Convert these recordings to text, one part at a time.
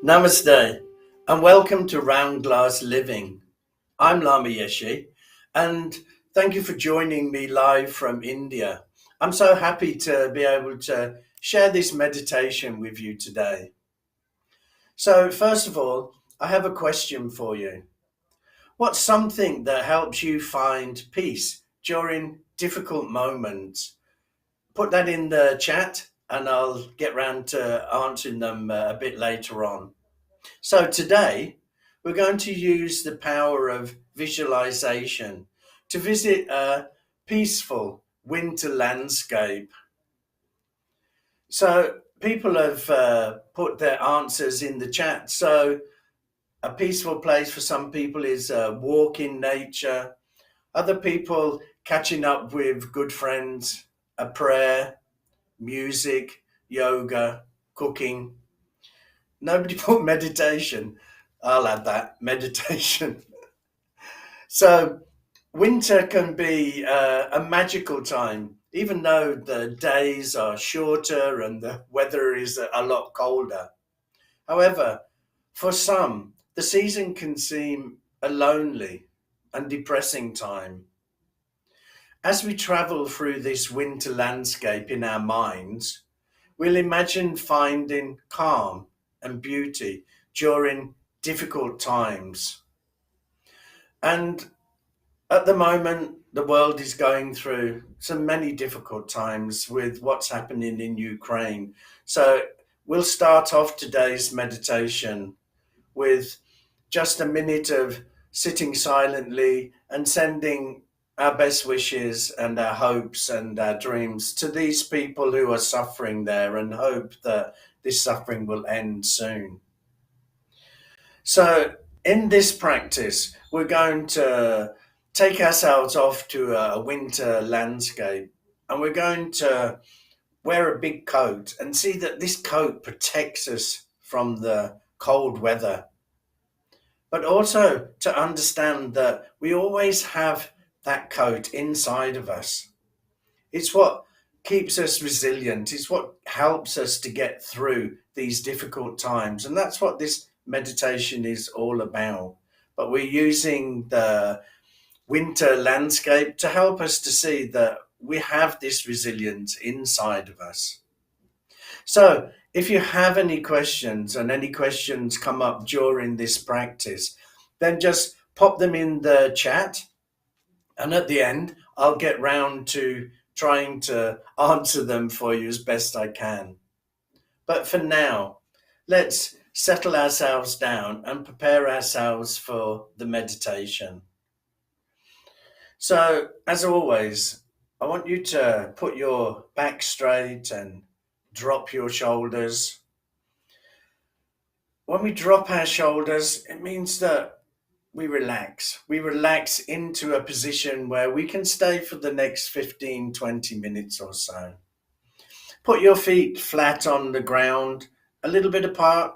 Namaste and welcome to Round Glass Living. I'm Lama Yeshe and thank you for joining me live from India. I'm so happy to be able to share this meditation with you today. So, first of all, I have a question for you. What's something that helps you find peace during difficult moments? Put that in the chat and I'll get round to answering them a bit later on. So today we're going to use the power of visualization to visit a peaceful winter landscape. So people have put their answers in the chat. So a peaceful place for some people is a walk in nature. Other people catching up with good friends, a prayer, music, yoga, cooking. Nobody put meditation. I'll add that meditation. So, winter can be a magical time, even though the days are shorter and the weather is a lot colder. However, for some, the season can seem a lonely and depressing time. As we travel through this winter landscape in our minds, we'll imagine finding calm and beauty during difficult times. And at the moment, the world is going through so many difficult times with what's happening in Ukraine. So we'll start off today's meditation with just a minute of sitting silently and sending our best wishes and our hopes and our dreams to these people who are suffering there and hope that this suffering will end soon. So, in this practice, we're going to take ourselves off to a winter landscape and we're going to wear a big coat and see that this coat protects us from the cold weather, but also to understand that we always have that coat inside of us. It's what keeps us resilient, it's what helps us to get through these difficult times. And that's what this meditation is all about. But we're using the winter landscape to help us to see that we have this resilience inside of us. So, if you have any questions and any questions come up during this practice, then just pop them in the chat. And at the end, I'll get round to trying to answer them for you as best I can. But for now, let's settle ourselves down and prepare ourselves for the meditation. So, as always, I want you to put your back straight and drop your shoulders. When we drop our shoulders, it means that we relax. We relax into a position where we can stay for the next 15, 20 minutes or so. Put your feet flat on the ground, a little bit apart,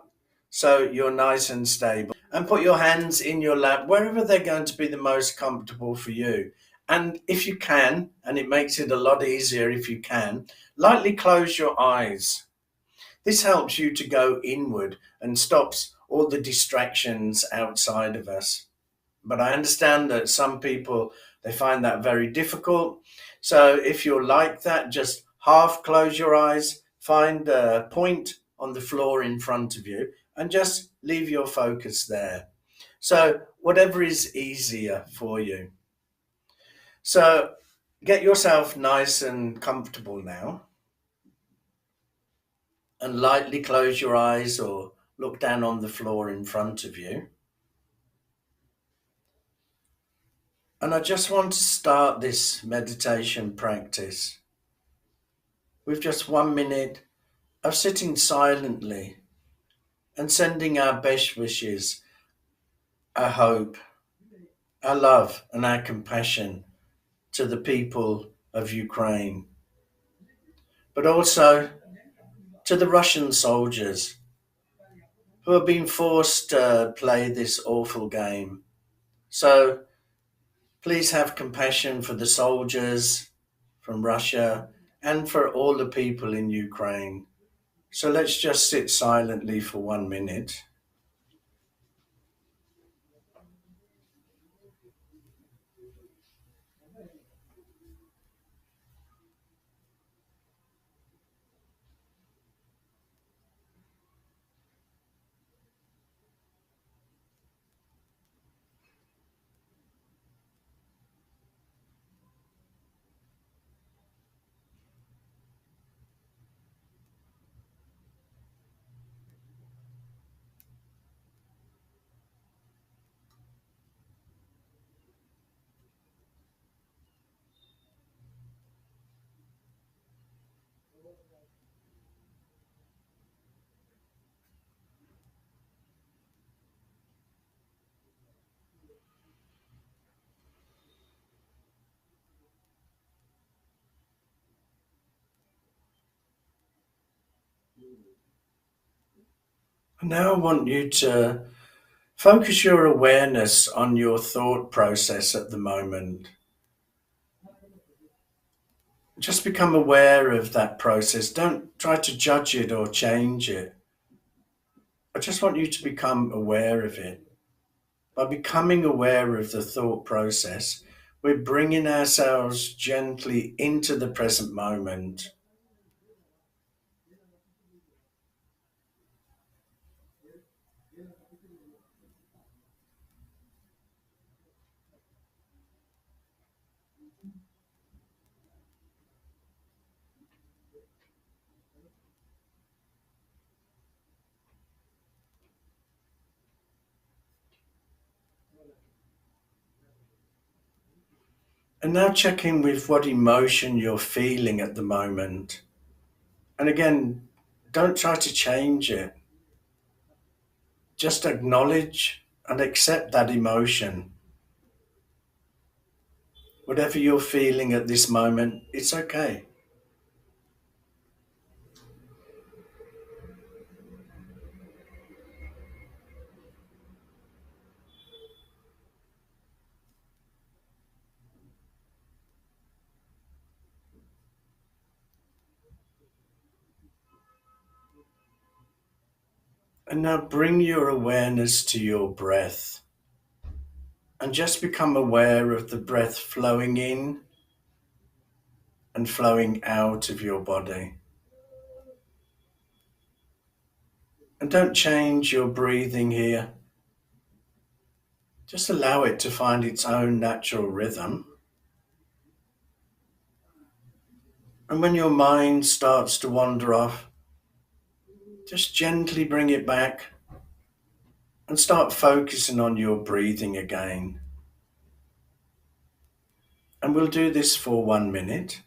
so you're nice and stable. And put your hands in your lap, wherever they're going to be the most comfortable for you. And if you can, and it makes it a lot easier if you can, lightly close your eyes. This helps you to go inward and stops all the distractions outside of us. But I understand that some people, they find that very difficult. So if you're like that, just half close your eyes, find a point on the floor in front of you, and just leave your focus there. So whatever is easier for you. So get yourself nice and comfortable now, and lightly close your eyes or look down on the floor in front of you. And I just want to start this meditation practice with just 1 minute of sitting silently and sending our best wishes, our hope, our love, and our compassion to the people of Ukraine, but also to the Russian soldiers who are being forced to play this awful game. So please have compassion for the soldiers from Russia and for all the people in Ukraine. So let's just sit silently for 1 minute. Now I want you to focus your awareness on your thought process at the moment. Just become aware of that process. Don't try to judge it or change it. I just want you to become aware of it. By becoming aware of the thought process, we're bringing ourselves gently into the present moment. And now check in with what emotion you're feeling at the moment. And again, don't try to change it. Just acknowledge and accept that emotion. Whatever you're feeling at this moment, it's okay. And now bring your awareness to your breath and just become aware of the breath flowing in and flowing out of your body. And don't change your breathing here. Just allow it to find its own natural rhythm. And when your mind starts to wander off, just gently bring it back and start focusing on your breathing again. And we'll do this for 1 minute.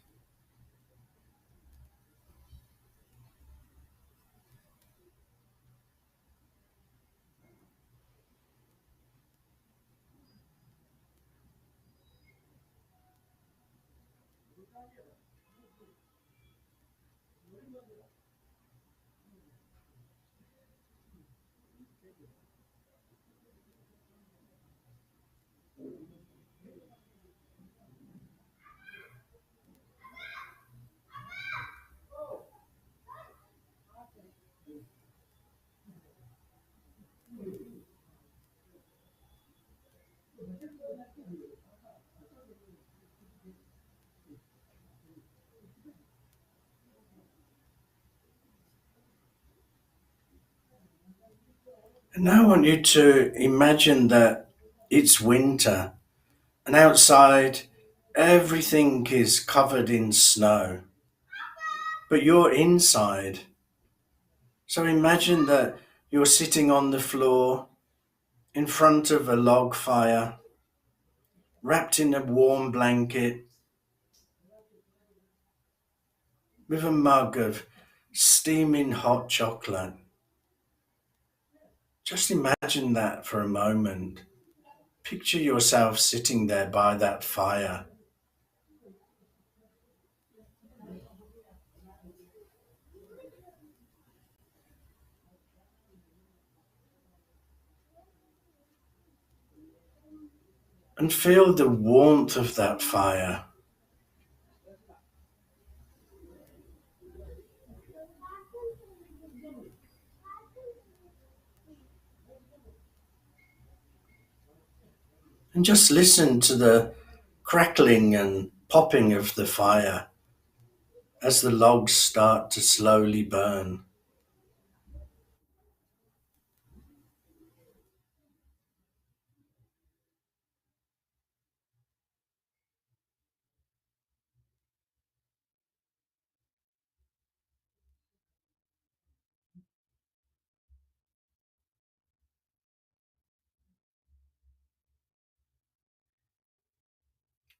And now I want you to imagine that it's winter and outside everything is covered in snow, but you're inside. So imagine that you're sitting on the floor in front of a log fire, wrapped in a warm blanket, with a mug of steaming hot chocolate. Just imagine that for a moment. Picture yourself sitting there by that fire. And feel the warmth of that fire. And just listen to the crackling and popping of the fire as the logs start to slowly burn.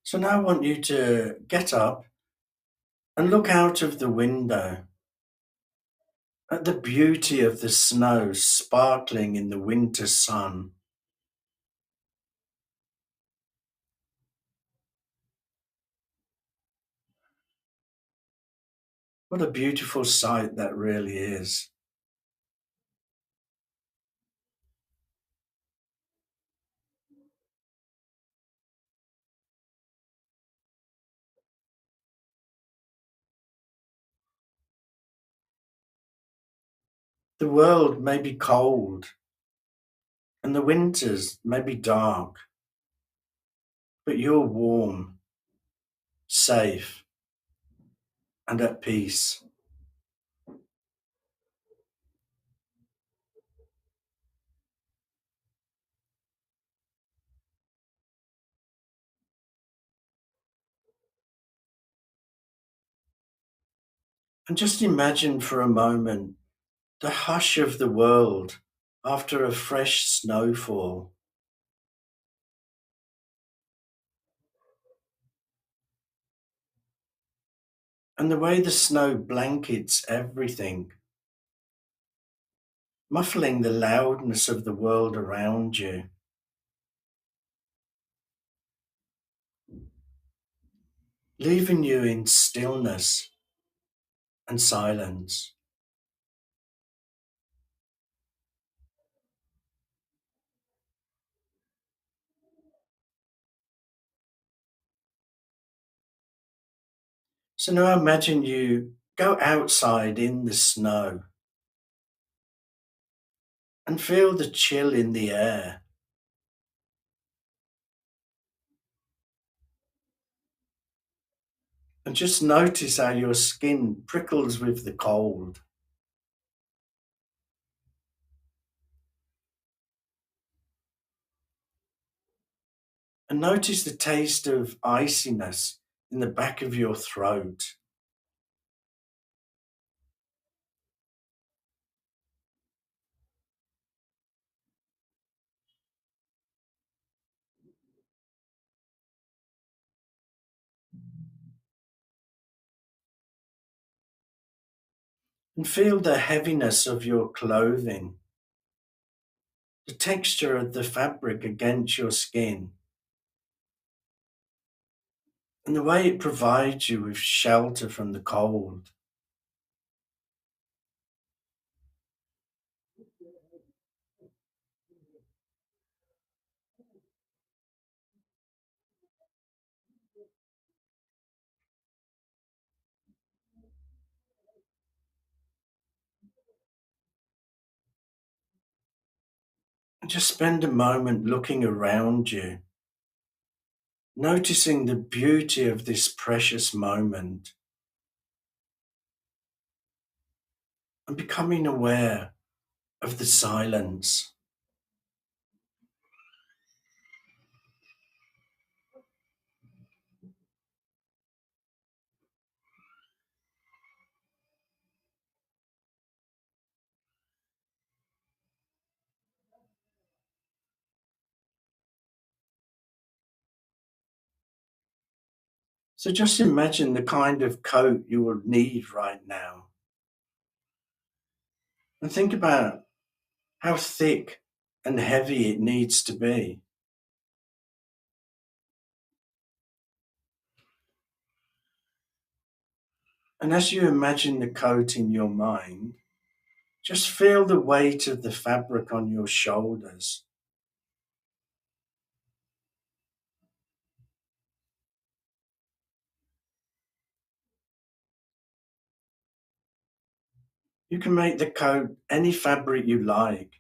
So now I want you to get up and look out of the window at the beauty of the snow sparkling in the winter sun. What a beautiful sight that really is. The world may be cold and the winters may be dark, but you're warm, safe, and at peace. And just imagine for a moment the hush of the world after a fresh snowfall, and the way the snow blankets everything, muffling the loudness of the world around you, leaving you in stillness and silence. So now imagine you go outside in the snow and feel the chill in the air, and just notice how your skin prickles with the cold. And notice the taste of iciness in the back of your throat. And feel the heaviness of your clothing, the texture of the fabric against your skin, and the way it provides you with shelter from the cold. And just spend a moment looking around you, noticing the beauty of this precious moment, and becoming aware of the silence. So just imagine the kind of coat you will need right now. And think about how thick and heavy it needs to be. And as you imagine the coat in your mind, just feel the weight of the fabric on your shoulders. You can make the coat any fabric you like,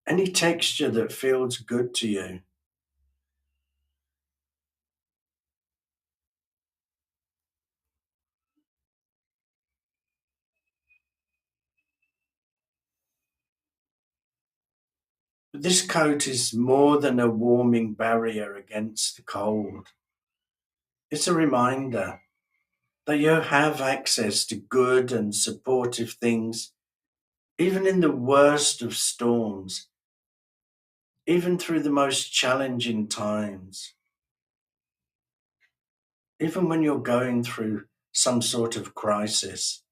any texture that feels good to you. But this coat is more than a warming barrier against the cold. It's a reminder that you have access to good and supportive things, even in the worst of storms, even through the most challenging times, even when you're going through some sort of crisis.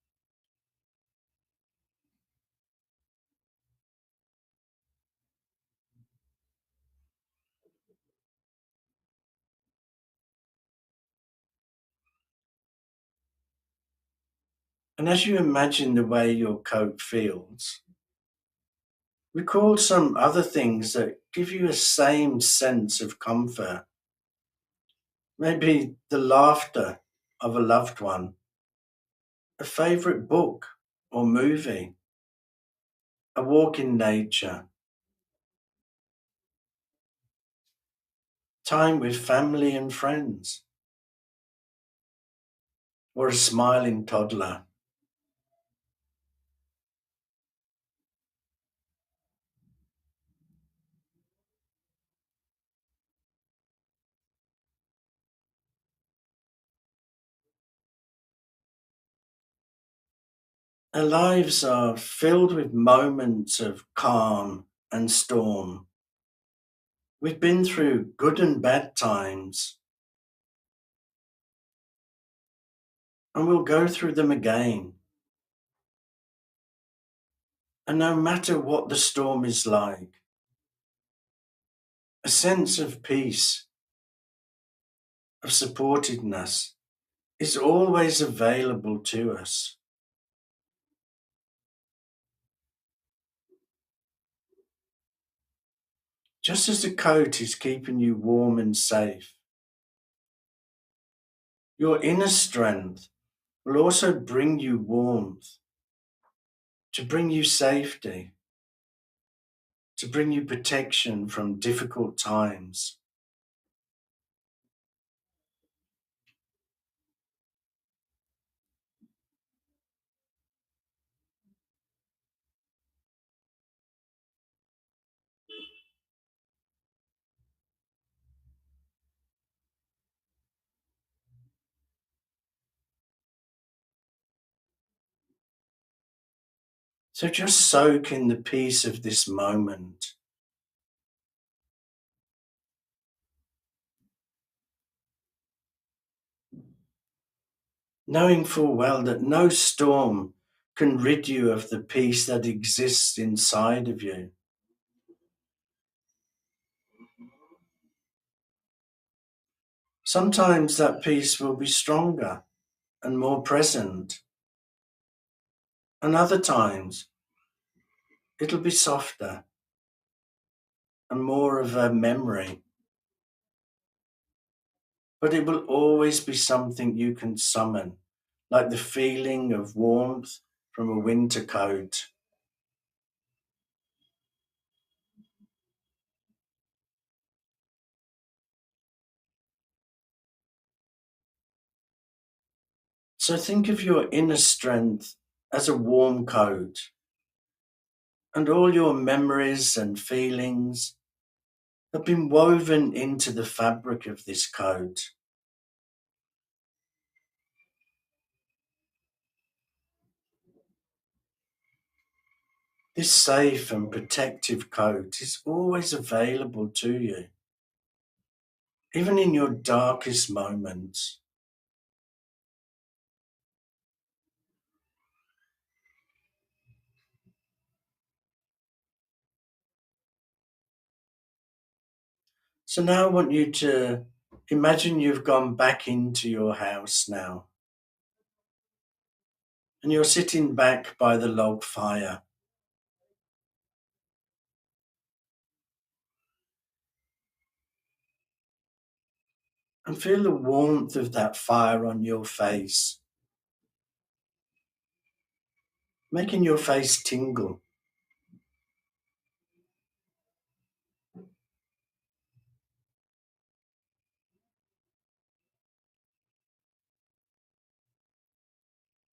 And as you imagine the way your coat feels, recall some other things that give you a same sense of comfort. Maybe the laughter of a loved one, a favorite book or movie, a walk in nature, time with family and friends, or a smiling toddler. Our lives are filled with moments of calm and storm. We've been through good and bad times, and we'll go through them again. And no matter what the storm is like, a sense of peace, of supportedness, is always available to us. Just as the coat is keeping you warm and safe, your inner strength will also bring you warmth, to bring you safety, to bring you protection from difficult times. So just soak in the peace of this moment, knowing full well that no storm can rid you of the peace that exists inside of you. Sometimes that peace will be stronger and more present, and other times it'll be softer and more of a memory. But it will always be something you can summon, like the feeling of warmth from a winter coat. So think of your inner strength as a warm coat, and all your memories and feelings have been woven into the fabric of this coat. This safe and protective coat is always available to you, even in your darkest moments. So now I want you to imagine you've gone back into your house now, and you're sitting back by the log fire, and feel the warmth of that fire on your face, making your face tingle.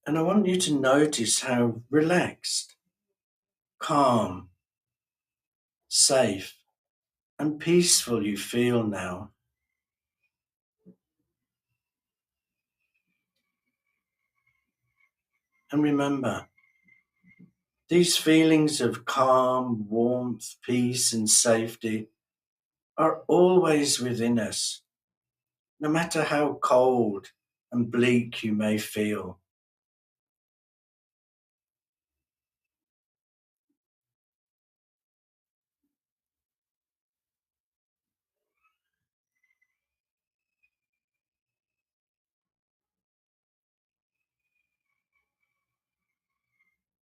And I want you to notice how relaxed, calm, safe, and peaceful you feel now. And remember, these feelings of calm, warmth, peace, and safety are always within us, no matter how cold and bleak you may feel.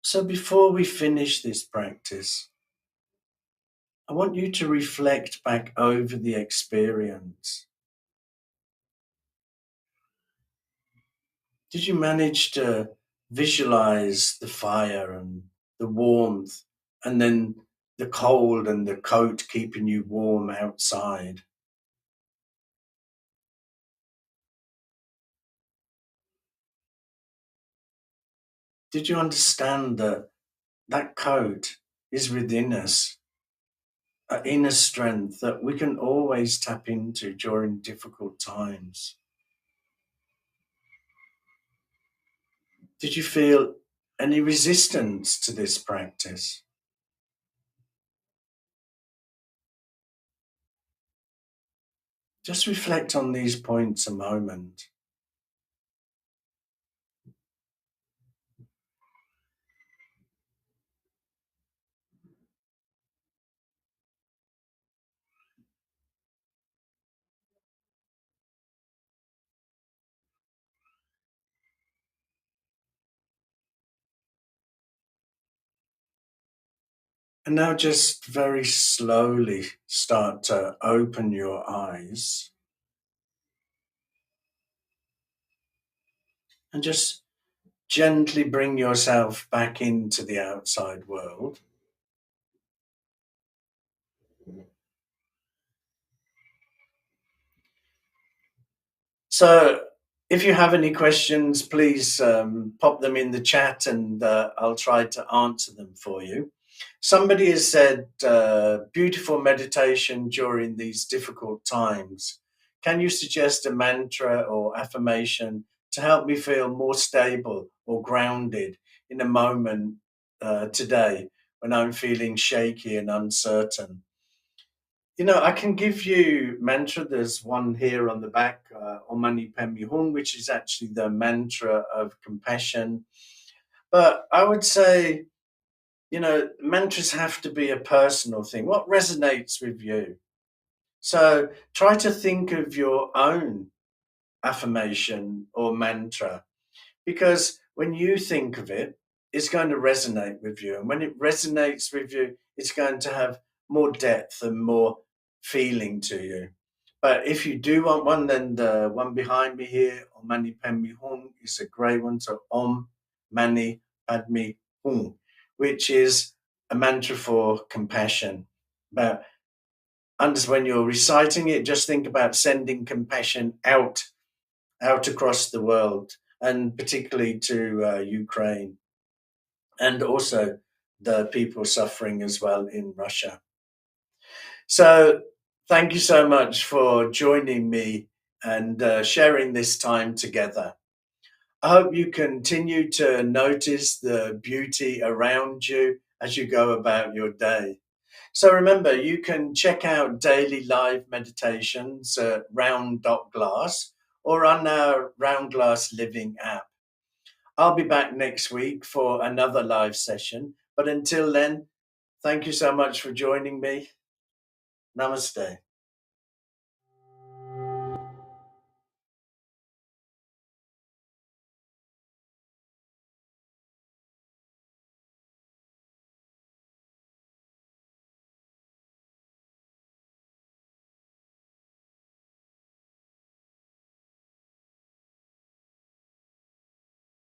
So before we finish this practice, I want you to reflect back over the experience. Did you manage to visualize the fire and the warmth and then the cold and the coat keeping you warm outside. Did you understand that that coat is within us, an inner strength that we can always tap into during difficult times? Did you feel any resistance to this practice? Just reflect on these points a moment. And now just very slowly start to open your eyes and just gently bring yourself back into the outside world. So, if you have any questions, please pop them in the chat and I'll try to answer them for you. Somebody has said, beautiful meditation during these difficult times. Can you suggest a mantra or affirmation to help me feel more stable or grounded in a moment today when I'm feeling shaky and uncertain? I can give you mantra. There's one here on the back, Om Mani Padme Hum, which is actually the mantra of compassion. But I would say, mantras have to be a personal thing. What resonates with you? So try to think of your own affirmation or mantra, because when you think of it, it's going to resonate with you. And when it resonates with you, it's going to have more depth and more feeling to you. But if you do want one, then the one behind me here, Om Mani Padme Hum, is a great one. So Om Mani Padme Hum, which is a mantra for compassion. But when you're reciting it, just think about sending compassion out across the world, and particularly to Ukraine, and also the people suffering as well in Russia. So, thank you so much for joining me and sharing this time together. I hope you continue to notice the beauty around you as you go about your day. So remember, you can check out daily live meditations at Round Dot Glass or on our Round Glass Living app. I'll be back next week for another live session. But until then, thank you so much for joining me. Namaste.